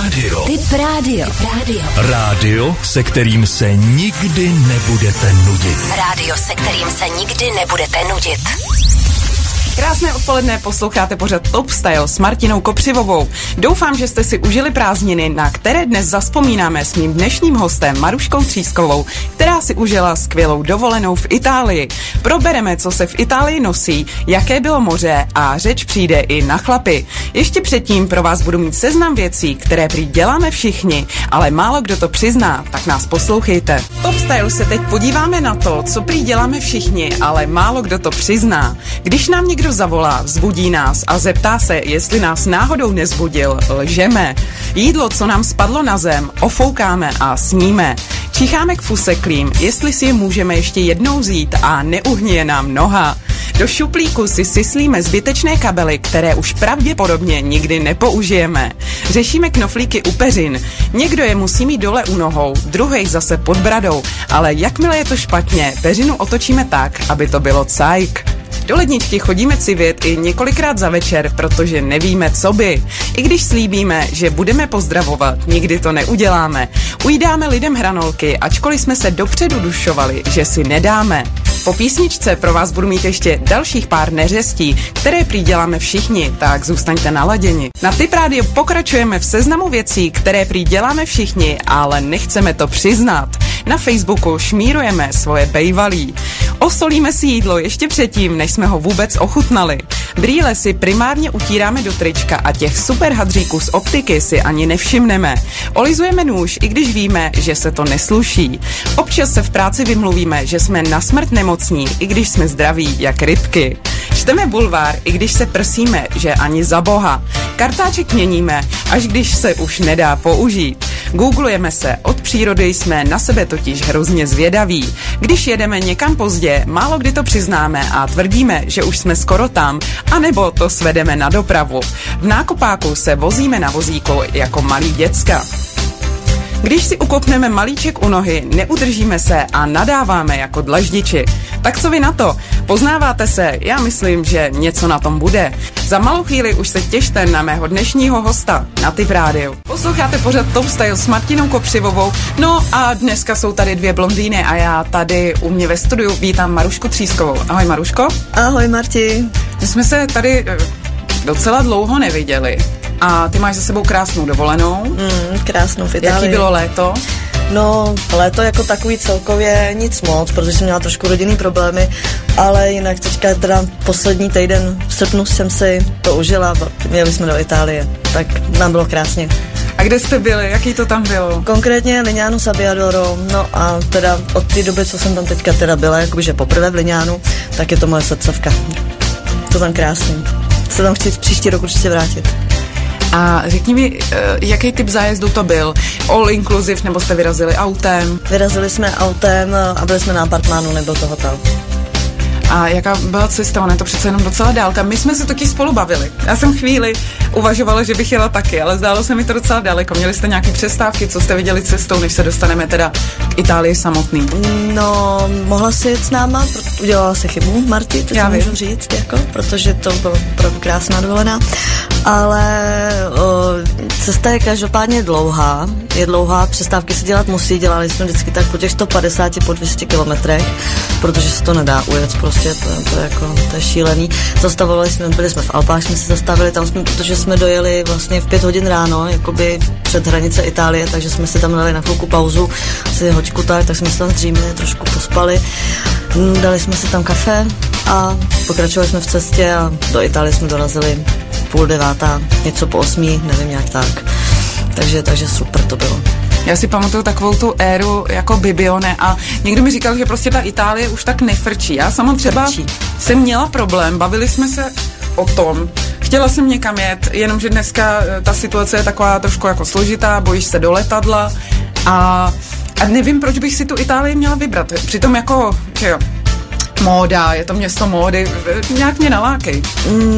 rádio. Tip rádio. Rádio, se kterým se nikdy nebudete nudit. Rádio, se kterým se nikdy nebudete nudit. Krásné odpoledne, posloucháte pořad Top Style s Martinou Kopřivovou. Doufám, že jste si užili prázdniny, na které dnes zazpomínáme s mým dnešním hostem Maruškou Třískovou, která si užila skvělou dovolenou v Itálii. Probereme, co se v Itálii nosí, jaké bylo moře a řeč přijde i na chlapy. Ještě předtím pro vás budu mít seznam věcí, které prý děláme všichni, ale málo kdo to přizná, tak nás poslouchejte. Top Style se teď podíváme na to, co prý děláme všichni, ale málo kdo to přizná. Když nám někdo zavolá, vzbudí nás a zeptá se, jestli nás náhodou nezbudil, lžeme. Jídlo, co nám spadlo na zem, ofoukáme a sníme. Čicháme k fuseklím, jestli si je můžeme ještě jednou vzít a neuhníje nám noha. Do šuplíku si syslíme zbytečné kabely, které už pravděpodobně nikdy nepoužijeme. Řešíme knoflíky u peřin. Někdo je musí mít dole u nohou, druhej zase pod bradou, ale jakmile je to špatně, peřinu otočíme tak, aby to bylo cajk. Do ledničky chodíme civět i několikrát za večer, protože nevíme, co by. I když slíbíme, že budeme pozdravovat, nikdy to neuděláme. Ujídáme lidem hranolky, ačkoliv jsme se dopředu dušovali, že si nedáme. Po písničce pro vás budu mít ještě dalších pár neřestí, které prý děláme všichni, tak zůstaňte naladěni. Na Tip rádio pokračujeme v seznamu věcí, které prý děláme všichni, ale nechceme to přiznat. Na Facebooku šmírujeme svoje bejvalí. Osolíme si jídlo ještě předtím, než jsme ho vůbec ochutnali. Brýle si primárně utíráme do trička a těch super hadříků z optiky si ani nevšimneme. Olizujeme nůž, i když víme, že se to nesluší. Občas se v práci vymluvíme, že jsme na smrt nemocní, i když jsme zdraví jak rybky. Čteme bulvár, i když se prsíme, že ani za boha. Kartáček měníme, až když se už nedá použít. Googlujeme se, od přírody jsme na sebe totiž hrozně zvědaví. Když jedeme někam pozdě, málo kdy to přiznáme a tvrdíme, že už jsme skoro tam, anebo to svedeme na dopravu. V nákupáku se vozíme na vozíku jako malí děcka. Když si ukopneme malíček u nohy, neudržíme se a nadáváme jako dlaždiči. Tak co vy na to? Poznáváte se? Já myslím, že něco na tom bude. Za malou chvíli už se těšte na mého dnešního hosta na Tip rádiu. Posloucháte pořad Top Style s Martinou Kopřivovou. No a dneska jsou tady dvě blondýny a já tady u mě ve studiu vítám Marušku Třískovou. Ahoj Maruško. Ahoj Marti. My jsme se tady docela dlouho neviděli. A ty máš za sebou krásnou dovolenou. Krásnou v Itálii. Jaký bylo léto? No, léto jako takový celkově nic moc, protože jsem měla trošku rodinný problémy, ale jinak teďka teda poslední týden v srpnu jsem si to užila, jeli jsme do Itálie, tak nám bylo krásně. A kde jste byli? Jaký to tam bylo? Konkrétně Lignano Sabbiadoro, no a teda od té doby, co jsem tam teďka teda byla, jakože poprvé v Lignanu, tak je to moje srdcovka. To tam krásný. Se tam chci příští rok určitě vrátit. A řekni mi, jaký typ zájezdu to byl? All inclusive, nebo jste vyrazili autem? Vyrazili jsme autem a byli jsme na apartmánu, nebyl to hotel. A jaká byla cesta? Ona je to přece jenom docela dálka. My jsme se totiž spolu bavili. Já jsem chvíli uvažovala, že bych jela taky, ale zdálo se mi to docela daleko. Měli jste nějaké přestávky, co jste viděli cestou, než se dostaneme teda k Itálii samotný? No, mohla si jet s náma, udělala se chybu, Marti, to já můžu říct, jako, protože to byla opravdu krásná dovolená. Ale cesta je každopádně dlouhá, přestávky se dělat musí, dělali jsme vždycky tak po těch 150, po 200 kilometrech, protože se to nedá ujet prostě, to je šílený. Zastavovali jsme, byli jsme v Alpách, jsme se zastavili, tam jsme, protože jsme dojeli vlastně v 5 hodin ráno, jakoby před hranice Itálie, takže jsme si tam dali na chvilku pauzu, si hoďku tak jsme se tam zdřímili, trošku pospali, dali jsme si tam kafe a pokračovali jsme v cestě a do Itálie jsme dorazili 8:30, něco po 8, nevím, nějak tak. Takže super to bylo. Já si pamatuju takovou tu éru jako Bibione a někdo mi říkal, že prostě ta Itálie už tak nefrčí. Já sama třeba jsem měla problém, bavili jsme se o tom, chtěla jsem někam jet, jenomže dneska ta situace je taková trošku jako složitá, bojíš se do letadla a nevím, proč bych si tu Itálii měla vybrat. Přitom jako, že jo, móda, je to město módy, nějak mě nalákej.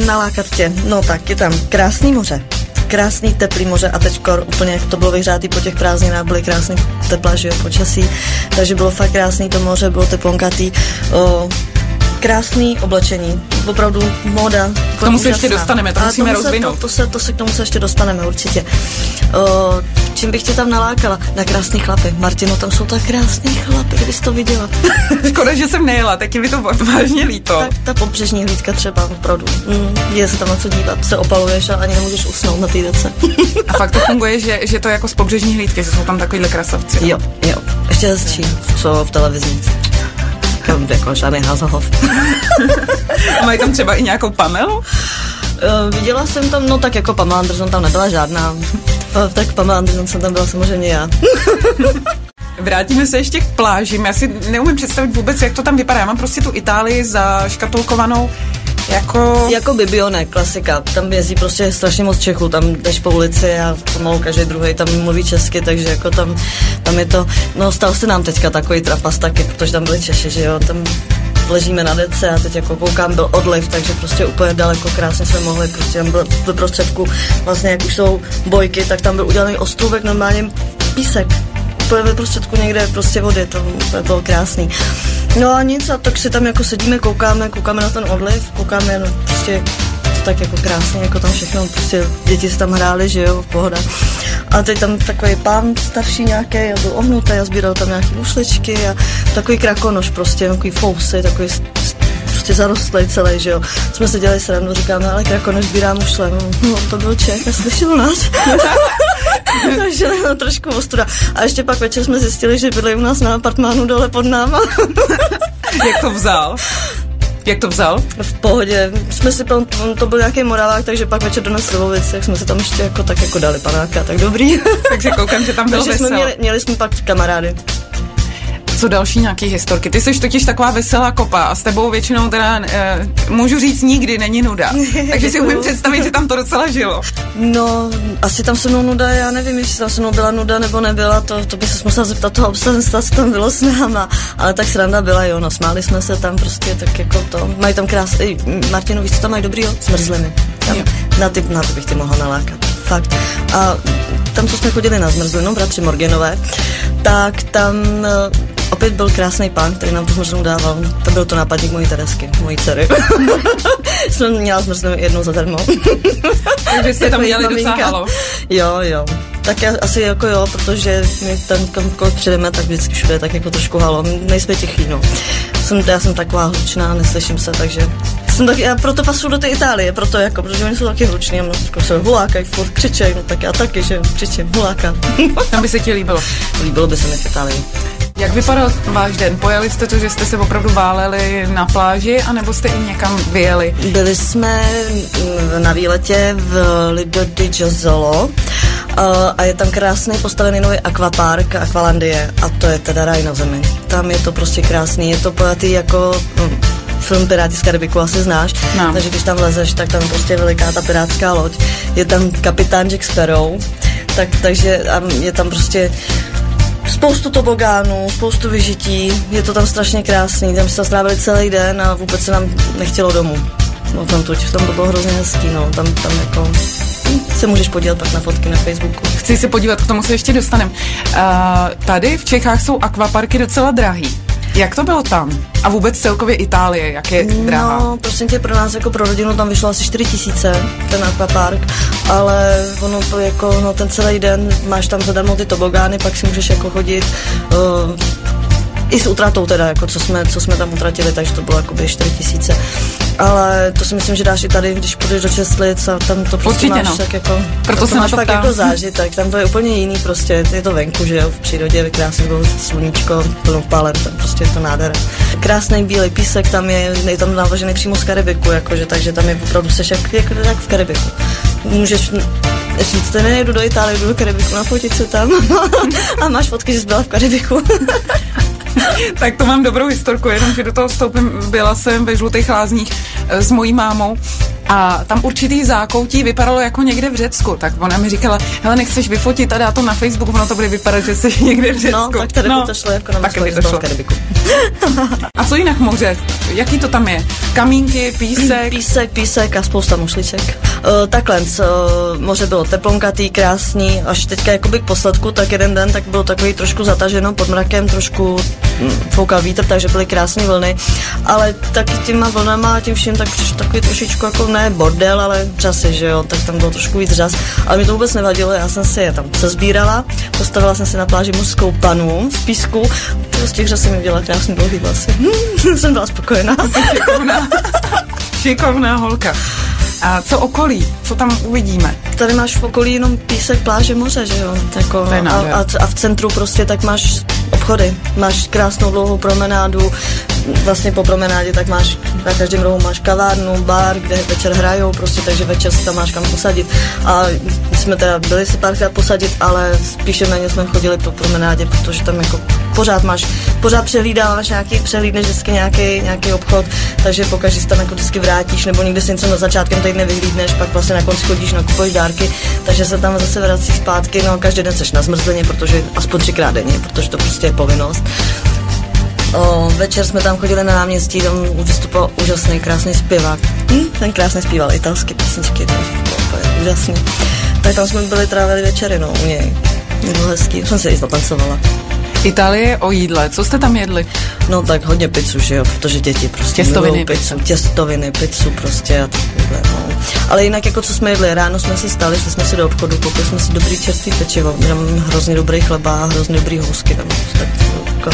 Nalákat tě, no tak je tam krásný moře. Krásný teplý moře a teďko úplně jak to bylo vyhřátý po těch prázdninách, byly krásný teplá, že jo, počasí, takže bylo fakt krásný to moře, bylo teplonkatý, krásný oblečení, opravdu móda. K tomu se ještě dostaneme, to musíme rozvinout. To se k tomu se ještě dostaneme určitě. Čím bych tě tam nalákala? Na krásný chlapy. Martino, tam jsou tak krásný chlapy, kdybys to viděla. Škoda, že jsem nejela, tak je mi to vážně líto. Tak ta pobřežní hlídka třeba, opravdu. Je se tam na co dívat, se opaluješ a ani nemůžeš usnout na té dece. A fakt to funguje, že to je jako z pobřežní hlídky, že jsou tam takovýhle krasavci. Jo. Ještě hezčí, co v televizi. Jako žádný Haselhoff. A mají tam třeba i nějakou Pamelu? Viděla jsem tam, no tak jako Pamela Anderson tam nebyla žádná. Tak Pamela Anderson jsem tam byla samozřejmě já. Vrátíme se ještě k plážím. Já si neumím představit vůbec, jak to tam vypadá. Já mám prostě tu Itálii zaškatulkovanou jako Bibione, klasika. Tam jezdí prostě strašně moc Čechů, tam jdeš po ulici a pomalu každý druhý tam mluví česky, takže jako tam je to, no stal se nám teďka takový trapas taky, protože tam byli Češi, že jo, tam ležíme na dece a teď jako koukám, byl odliv, takže prostě úplně daleko, krásně jsme mohli, prostě tam byl ve prostředku, vlastně jak už jsou bojky, tak tam byl udělaný ostrůvek, normálně písek, úplně ve prostředku někde prostě vody, to bylo krásný. No a nic, a tak si tam jako sedíme, koukáme na ten odliv, koukáme, no prostě tak jako krásně, jako tam všechno, prostě děti si tam hrály, že jo, pohoda. A teď tam takový pán starší nějaký, a byl ohnutý a sbíral tam nějaký mušličky a takový krakonoš prostě, takový fousy, takový prostě zarostlej celý, že jo. Jsme se dělali srandu, říkáme, ale krakonoš sbírá mušle, no to byl Čech a slyšel nás. Takže no, trošku ostuda. A ještě pak večer jsme zjistili, že byli u nás na apartmánu dole pod náma. Jak to vzal? V pohodě. Jsme si, to byl nějaký Moravák, takže pak večer donesl Slivovic, jak jsme se tam ještě jako dali panáka, tak dobrý. Takže koukám, že tam bylo veselo. Měli jsme pak kamarády. Co další nějaký historky? Ty jsi totiž taková veselá kopa a s tebou většinou teda, můžu říct, nikdy není nuda. Takže si umím představit, že tam to docela žilo. No, asi tam se mnou nuda, já nevím, jestli tam se mnou byla nuda nebo nebyla, to by se musela zeptat toho obsazenstva, co tam bylo s náma. Ale tak sranda byla, jo, no, smáli jsme se tam prostě, tak jako to. Mají tam krásný, Martino, víš, co tam mají dobrýho? Zmrzliny. Na ty bych tě mohla nalákat. Fakt. A tam, co jsme chodili na zmrzlinu, bratři Morganové, tak tam opět byl krásný pán, který nám tu zmrzlinu dával. To byl to nápadník mojí Teresky, mojí dcery. Jsem měla zmrzlinu jednou zadarmo. Takže jste tam měli docela halo. Jo. Tak asi jako jo, protože my tam kamkoliv přijdeme, tak vždycky všude tak jako trošku halo. Nejsme tichý, no. Já jsem taková hlučná, neslyším se, takže já proto pasuju do té Itálie, protože oni jsou taky hluční a jako se hulákají, furt křičej, no tak já taky, že křičím, hulákám. Tam by se ti líbilo? Líbilo by se mi v Itálii. Jak vypadal váš den? Pojeli jste to, že jste se opravdu váleli na pláži, anebo jste i někam vyjeli? Byli jsme na výletě v Lido di Jesolo a je tam krásný postavený nový akvapark, Aqualandie, a to je teda ráj na zemi. Tam je to prostě krásný, je to pojatý jako film Piráti z Karibiku, asi znáš, no. Takže když tam lezeš, tak tam prostě je veliká ta pirátská loď, je tam kapitán Jack Sparrow, takže je tam prostě spoustu tobogánů, spoustu vyžití, je to tam strašně krásný, tam jsme strávili celý den a vůbec se nám nechtělo domů. No tam to bylo hrozně hezký, no, tam jako se můžeš podívat pak na fotky na Facebooku. Chci se podívat, k tomu se ještě dostanem. Tady v Čechách jsou akvaparky docela drahý. Jak to bylo tam? A vůbec celkově Itálie, jak je drahá? No, prosím tě, pro nás jako pro rodinu tam vyšlo asi 4 000 ten akvapark, ale ono to jako, no ten celý den máš tam zadarmo ty tobogány, pak si můžeš jako chodit i s utratou teda, jako co jsme tam utratili, takže to bylo jakoby 4 000. Ale to si myslím, že dáš i tady, když půjdeš do Čestlic a tam to prostě určitě, máš tak jako, proto se máš fakt jako zážitek, tam to je úplně jiný prostě, je to venku, že jo, v přírodě, krásně bylo sluníčko, plnou palem, tam prostě je to nádhera. Krásný bílý písek, tam je tam navažený přímo z Karibiku, jakože, takže tam je opravdu seš jak v Karibiku. Můžeš říct, nejdu do Itálie, jdu do Karibiku, nafotit se tam a máš fotky, že jsi byla v Karibiku. Tak to mám dobrou historku, jenom že do toho vstoupím, byla jsem ve Žlutých Lázních s mojí mámou a tam určitý zákoutí vypadalo jako někde v Řecku, tak ona mi říkala, hele, nechceš vyfotit a dát to na Facebook, ono to bude vypadat, že jsi někde v Řecku. No, tak tady by to šlo jako na Karibiku. A co jinak moře? Jaký to tam je? Kamínky, písek? Písek a spousta mušliček. Takhle, moře bylo teplonkatý, krásný, až teďka jakoby k posledku, tak jeden den tak bylo takový trošku zataženo pod mrakem, trošku foukal vítr, takže byly krásné vlny, ale taky těma vlnama a tím vším tak takový trošičku jako ne bordel, ale řasy, že jo, tak tam bylo trošku víc řas, ale mi to vůbec nevadilo, já jsem si je tam sezbírala, postavila jsem si na pláži mužskou panu z písku, z těch řasy mi udělala krásný dlouhý vlasy. Jsem byla spokojená. Šikovná holka. A co okolí? Co tam uvidíme? Tady máš v okolí jenom písek, pláže, moře, že jo? Jako, a v centru prostě tak máš obchody. Máš krásnou dlouhou promenádu. Vlastně po promenádě tak máš, na každém rohu máš kavárnu, bar, kde večer hrajou prostě, takže večer si tam máš kam posadit. A my jsme teda byli si párkrát posadit, ale spíše méně jsme chodili po promenádě, protože tam jako pořád přehlídáváš přehlídneš vždycky nějaký obchod, takže pokaždé se tam jako vždycky vrátíš, nebo někde si něco na začátkem týdne vyhlídneš, pak vlastně na konci chodíš, nakupuješ dárky, takže se tam zase vracíš zpátky, no každý den seš na zmrzlině, protože aspoň 3krát denně, protože to prostě je povinnost. Večer jsme tam chodili na náměstí, tam vystupoval úžasný, krásný zpěvák. Ten krásně zpíval italské písničky, to bylo úžasný. Tak tam jsme byli, trávili večery, no, u něj. Bylo hezký, jsem se i zatancovala. Itálie o jídle, co jste tam jedli? No tak hodně pizzu, že jo, protože děti prostě těstoviny, těstoviny, pizzu prostě a takhle, no. Ale jinak jako co jsme jedli, ráno jsme si stali, šli jsme si do obchodu, koupili jsme si dobrý čerstvý pečivo, mám hrozně dobrý chleba, hrozně dobrý housky, tam tak jako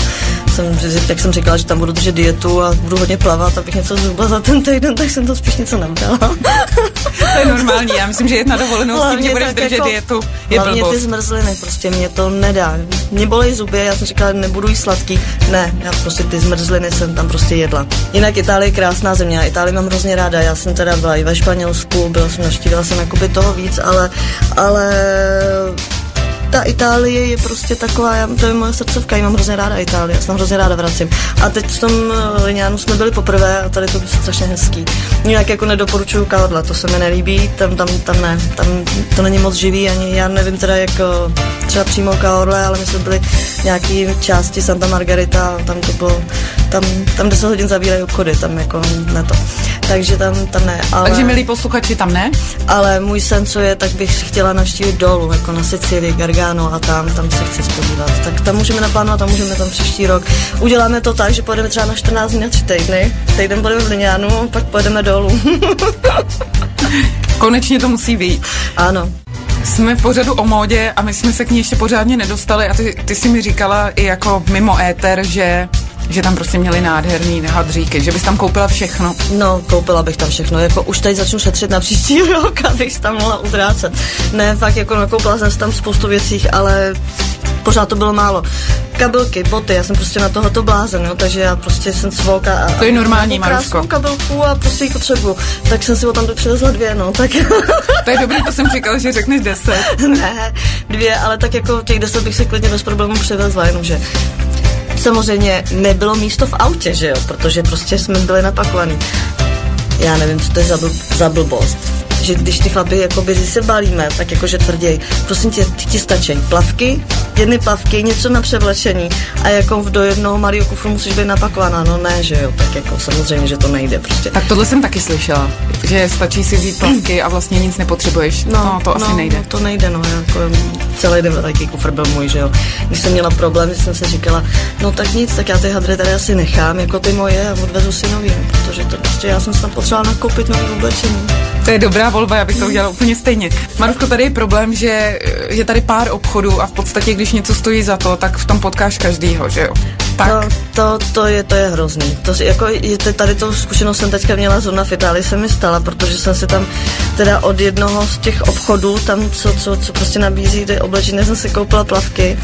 jak jsem říkala, že tam budu držet dietu a budu hodně plavat, abych něco zhubla za ten týden, tak jsem to spíš něco nebrala. To je normální, já myslím, že jet na dovolenou s tím, že budeš držet jako, dietu, je blbost. Hlavně ty zmrzliny, prostě mě to nedá. Mě bolej zuby, já jsem říkala, nebudu jíst sladký. Ne, já prostě ty zmrzliny jsem tam prostě jedla. Jinak Itálie je krásná země, já Itálii mám hrozně ráda, já jsem teda byla i ve Španělsku, navštívila jsem jakoby toho víc, ale ta Itálie je prostě taková, to je moje srdcovka, já mám hrozně ráda Itálii, já se tam hrozně ráda vracím. A teď v tom Liňánu jsme byli poprvé a tady to bylo strašně hezký. Nějak jako nedoporučuju Kaodla, to se mi nelíbí, tam ne, tam to není moc živý, ani já nevím teda jak třeba přímo Kaodle, ale my jsme byli nějaký části Santa Margarita, tam to bylo, tam 10 hodin zavírají obchody, tam jako ne to. Takže tam ne. Ale, takže milí posluchači, tam ne? Ale můj sen, co je, tak bych chtěla navštívit dolů, jako na Sicílii, Gargano a tam se chci spodívat. Tak tam můžeme naplánovat a můžeme tam příští rok. Uděláme to tak, že pojedeme třeba na 14 dní, 3 týdny. Týden budeme v Liňánu, pak pojedeme dolů. Konečně to musí vyjít. Ano. Jsme v pořadu o módě a my jsme se k ní ještě pořádně nedostali a ty jsi mi říkala i jako mimo éter, že tam prostě měli nádherný hadříky, že bys tam koupila všechno. No, koupila bych tam všechno, jako už teď začnu šetřit na příští rok, abych tam mohla utrácet. Ne, fakt jako nakoupila jsem tam spoustu věcí, ale pořád to bylo málo. Kabelky, boty, já jsem prostě na tohoto blázen, jo, takže já prostě jsem svouka a to je normální, Maruško. Kabelku a prostě ji potřebuju. Tak jsem si o tam přivezla 2, no, tak. To je dobrý, to jsem říkala, že řekneš 10. Ne, 2, ale tak jako těch 10 bych si klidně bez problémů přivezla, jenomže samozřejmě nebylo místo v autě, že jo, protože prostě jsme byli napakovaný. Já nevím, co to je za blbost. Že když ty chlapi jakoby se balíme, tak jakože tvrději, prosím tě, ti stačí plavky, 1 plavky, něco na převlečení a jako do jednoho malého kufru musíš být napakovaná, no ne, že jo, tak jako samozřejmě, že to nejde prostě. Tak tohle jsem taky slyšela, že stačí si vzít plavky a vlastně nic nepotřebuješ, no to asi nejde. No to nejde, no, jako celý den takový kufr byl můj, že jo. Když jsem měla problém, jsem si říkala, no tak nic, tak já ty hadry tady asi nechám, jako ty moje a odvezu si nový, protože to prostě já jsem si tam potřebovala nakoupit nový oblečení. To je dobrá volba, já bych to udělala úplně stejně. Maruško, tady je problém, že je tady pár obchodů a v podstatě, když něco stojí za to, tak v tom potkáš každýho, že jo? Tak. To je hrozný. Tady tu zkušenost jsem teďka měla zrovna v Itálii, se mi stala, protože jsem si tam teda od jednoho z těch obchodů, tam co prostě nabízí ty oblečení, jsem si koupila plavky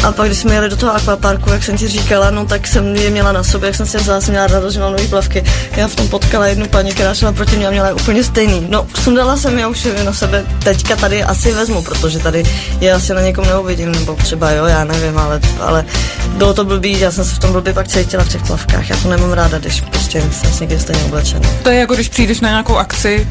a pak když jsme jeli do toho akvaparku, jak jsem ti říkala, no tak jsem je měla na sobě, jak jsem si vzala, jsem měla radost, že mám nový plavky. Já v tom potkala jednu paní, která šla proti mě a měla úplně stejný. No, sundala jsem je už na sebe, teďka tady asi vezmu, protože tady je asi na někom neuvidím, nebo třeba jo, já nevím, ale bylo to blbý, já jsem se v tom blbě pak cítila v těch plavkách, já to nemám ráda, když prostě jsem někde stejně oblečená. To je jako když přijdeš na nějakou akci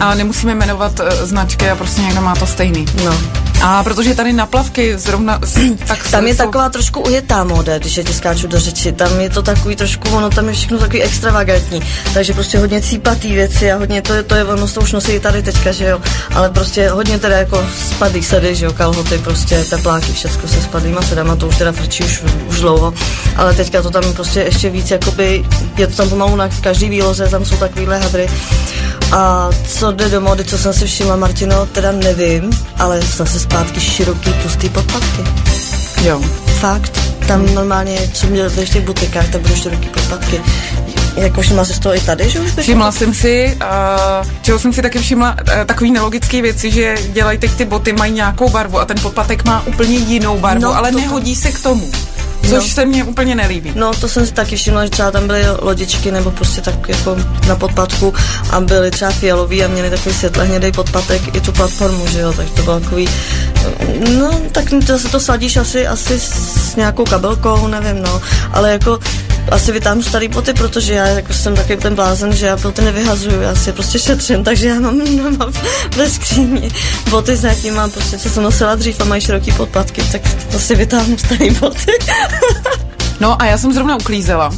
a nemusíme jmenovat značky a prostě někdo má to stejný. No. A protože tady na plavky zrovna tak Tam je taková trošku ujetá móda, když je ti skáču do řeči. Tam je to takový trošku, ono tam je všechno takový extravagantní. Takže prostě hodně cípatý věci a hodně to je ono, to už nosí tady teďka, že jo. Ale prostě hodně teda jako spadlý sedy, že jo, kalhoty, prostě tepláky, všecko se spadlýma sedama, to už teda frčí už dlouho. Ale teďka to tam prostě ještě víc, jakoby, je to tam pomalu na každý výloze, tam jsou takovýhle hadry. A co jde do módy, co jsem si všimla, Martino, teda nevím, ale zase zpátky široký, tlustý podpatky. Jo. Fakt. Tam normálně, co měl v těch butikách, tam budou široký podpatky. Jako všimla jsi z toho i tady, že už všimla jsem si, čeho jsem si taky všimla, takový nelogický věci, že dělají teď ty boty, mají nějakou barvu a ten podpatek má úplně jinou barvu, ale nehodí se k tomu. Což se mně úplně nelíbí. No, to jsem si taky všimla, že třeba tam byly lodičky nebo prostě tak jako na podpatku a byly třeba fialový a měli takový světle hnědej podpatek i tu platformu, že jo, takže to bylo takový, no, tak to sladíš asi s nějakou kabelkou, nevím, no, ale jako asi vytáhnu starý boty, protože já jako jsem takový ten blázen, že já boty nevyhazuju, já si je prostě šetřím, takže já mám ve skříni boty s nějakýma, prostě co jsem nosila dřív a mají široký podpatky, tak asi vytáhnu starý boty. No a já jsem zrovna uklízela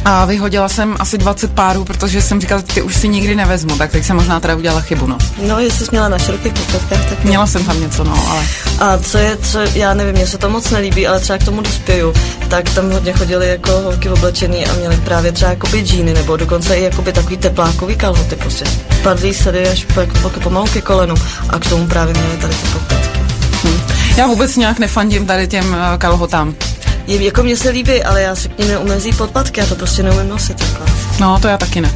a vyhodila jsem asi 20 párů, protože jsem říkala, ty už si nikdy nevezmu, tak teď jsem možná teda udělala chybu, no. No, jestli jsi měla na širokých podpatkách, tak... Měla jsem tam něco, no, ale... A co já nevím, mně se to moc nelíbí, ale třeba k tomu dospěju, tak tam hodně chodili jako holky oblečený a měli právě třeba jakoby džíny, nebo dokonce i jakoby takový teplákový kalhoty, prostě padlý sedy až jako pomalu ke kolenu a k tomu právě měli tady ty podpatky. Já vůbec nějak nefandím tady těm kalhotám. Jako mně se líbí, ale já se k ním neumím vzít podpatky, já to prostě neumím nosit. Jako. No, to já taky ne.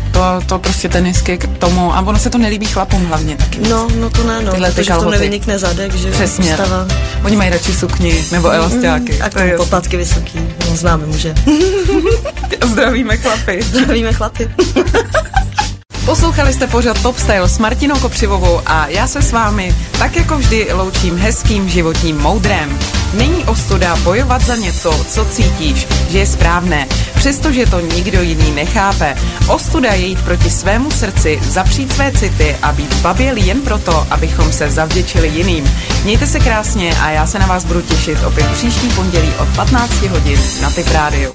To prostě tenisky k tomu, a ono se to nelíbí chlapům hlavně taky. No to ne, no, protože to nevynikne zadek, že přesně. Postava. Oni mají radši sukni nebo elastiáky. A k tomu podpatky vysoký, no, známe muže. Zdravíme chlapy. Zdravíme chlapy. Poslouchali jste pořad Top Style s Martinou Kopřivovou a já se s vámi tak jako vždy loučím hezkým životním moudrem. Není ostuda bojovat za něco, co cítíš, že je správné, přestože to nikdo jiný nechápe. Ostuda je jít proti svému srdci, zapřít své city a být babělý jen proto, abychom se zavděčili jiným. Mějte se krásně a já se na vás budu těšit opět příští pondělí od 15 hodin na Typ rádiu.